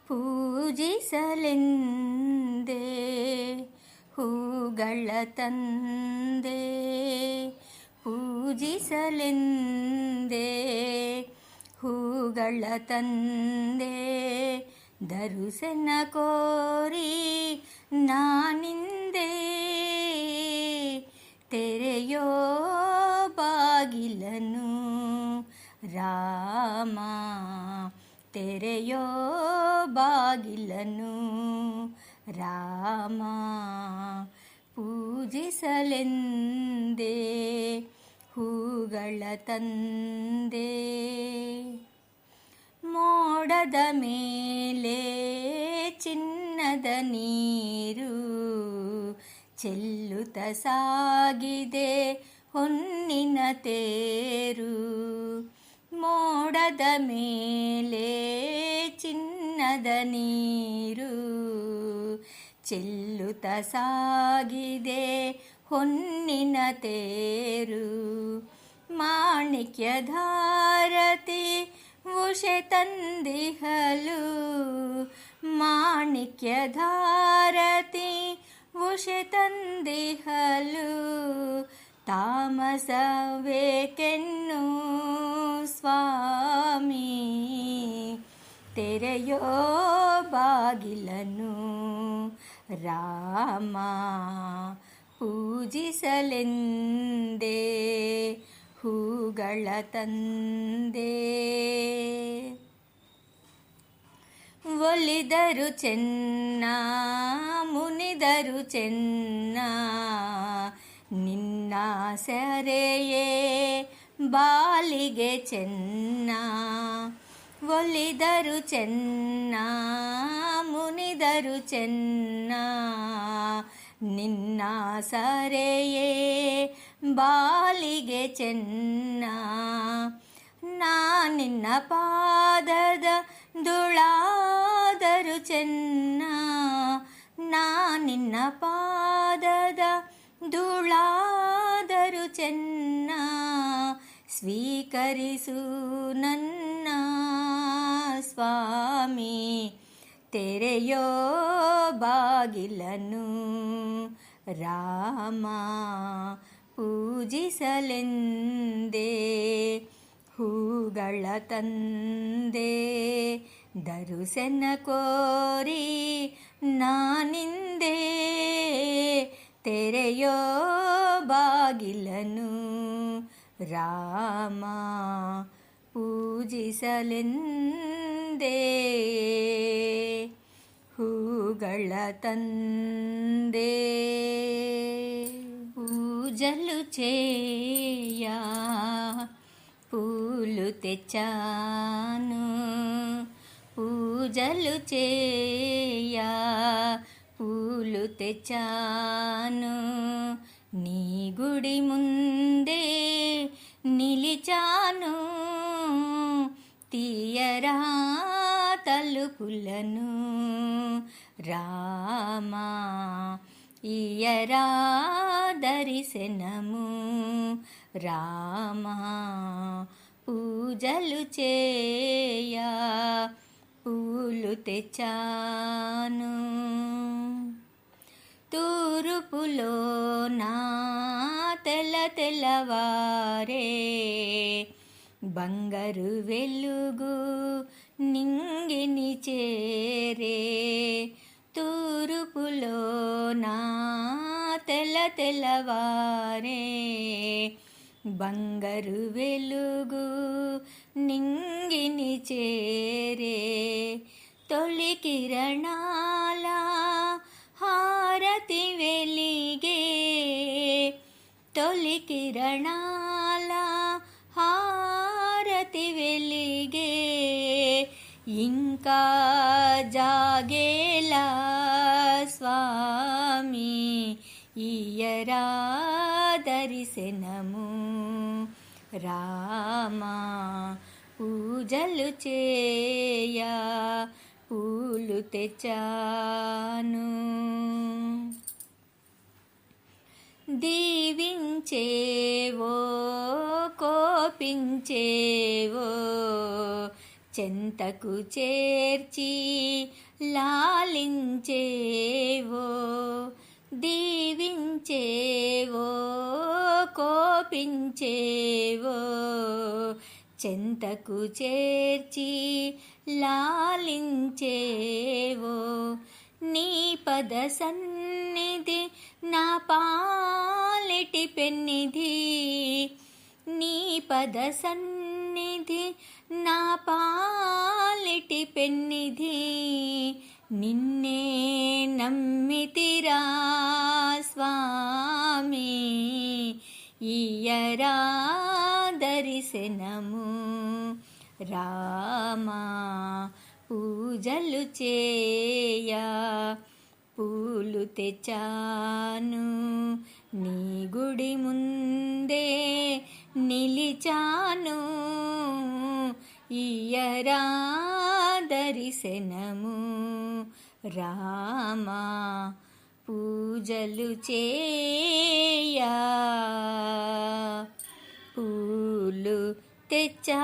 ಪೂಜಿಸಲೆಂದೇ ಹೂಗಳ ತಂದೆ, ಪೂಜಿಸಲೆಂದೇ ಹೂಗಳ ತಂದೆ. ದರುಸನ ಕೋರಿ ನಾನಿಂದೆ, ತೆರೆಯೋ ಬಾಗಿಲನು ರಾಮ, ತೆರೆಯೋ ಬಾಗಿಲನು ರಾಮ. ಪೂಜಿಸಲೆಂದೇ ಹೂಗಳ ತಂದೆ. ಮೋಡದ ಮೇಲೆ ಚಿನ್ನದ ನೀರು ಚೆಲ್ಲುತ್ತ ಸಾಗಿದೆ ಹೊನ್ನಿನ ತೇರು. ಮೋಡದ ಮೇಲೆ ಚಿನ್ನದ ನೀರು ಚೆಲ್ಲುತ್ತ ಸಾಗಿದೆ ಹೊನ್ನಿನ ತೇರು. ಮಾಣಿಕ್ಯಧಾರತಿ ಉಷೆ ತಂದಿಹಲು, ಮಾಣಿಕ್ಯಧಾರತಿ ಉಷೆ ತಂದಿಹಲು. ತಾಮಸವೇಕೆನ್ನು ಸ್ವಾಮಿ, ತೆರೆಯೋ ಬಾಗಿಲನು ರಾಮ. ಪೂಜಿಸಲೆಂದೇ ಹೂಗಳ ತಂದೆ. ಒಲಿದರು ಚೆನ್ನ ಮುನಿದರು ಚೆನ್ನ, ನಿನ್ನ ಸೆರೆಯೇ ಬಾಲಿಗೆ ಚೆನ್ನ. ಒಲಿದರು ಚೆನ್ನ ಮುನಿದರು ಚೆನ್ನ, ನಿನ್ನ ಸರೆಯೇ ಬಾಲಿಗೆ ಚೆನ್ನ. ನಿನ್ನ ಪಾದದ ಧೂಳಾದರು ಚೆನ್ನ, ನಿನ್ನ ಪಾದದ ಧೂಳಾದರು ಚೆನ್ನ. ಸ್ವೀಕರಿಸು ನನ್ನ ಸ್ವಾಮಿ, ತೆರೆಯೋ ಬಾಗಿಲನು ರಾಮ. ಪೂಜಿಸಲೆಂದೇ ಹೂಗಳ ತಂದೆ. ದರುಸನ ಕೋರಿ ನಾನಿಂದೆ, ತೆರೆಯೋ ಬಾಗಿಲನು ರಾಮ. ಪೂಜಿಸಲೆಂದೇ ಹೂಗಳ ತಂದೆ. పూజలు చేయ పూలు తెచ్చాను, పూజలు చేయ పూలు తెచ్చాను. నీ గుడి ముందే నిలిచాను, తీయరా తలుపులను రామా. ఇయరా దర్శనము రామా. పూజలు చేయ పూలు తెచ్చాను. తూర్పులోన తెల్లవారే బంగారు వెలుగు నింగిని చేరే. తూర్పులోన తెల్లవారే బంగారు వెలుగు నింగిని చేరే. తొలి కిరణాల హారతి వెలిగే, తొలి కిరణాల హారతి వెలిగే. ఇంకా జాగేలా స్వామి, ఇయరా దర్శనము రామా. పూజలు చేయ పూలు తెచ్చాను. దీవించేవో కోపించేవో చెంతకు చేర్చి లాలించేవో, దీవించేవో, కోపించేవో, చెంతకు చేర్చి లాలించేవో. నీ పద సన్నిధి నా పాలిటి పెన్నిధి, నీ పద సన్నిధి నా పాలిటి పెన్నిధి. నిన్నే నమ్మితిరా స్వామి, ఇయ్యరా దర్శనము. రామా పూజలు చేయా పూలు తెచ్చాను, నీ గుడి ముందే నిలిచాను. ఇయ్యరా దర్శనము. రామా పూజలు చేయా పూలు తెచ్చా.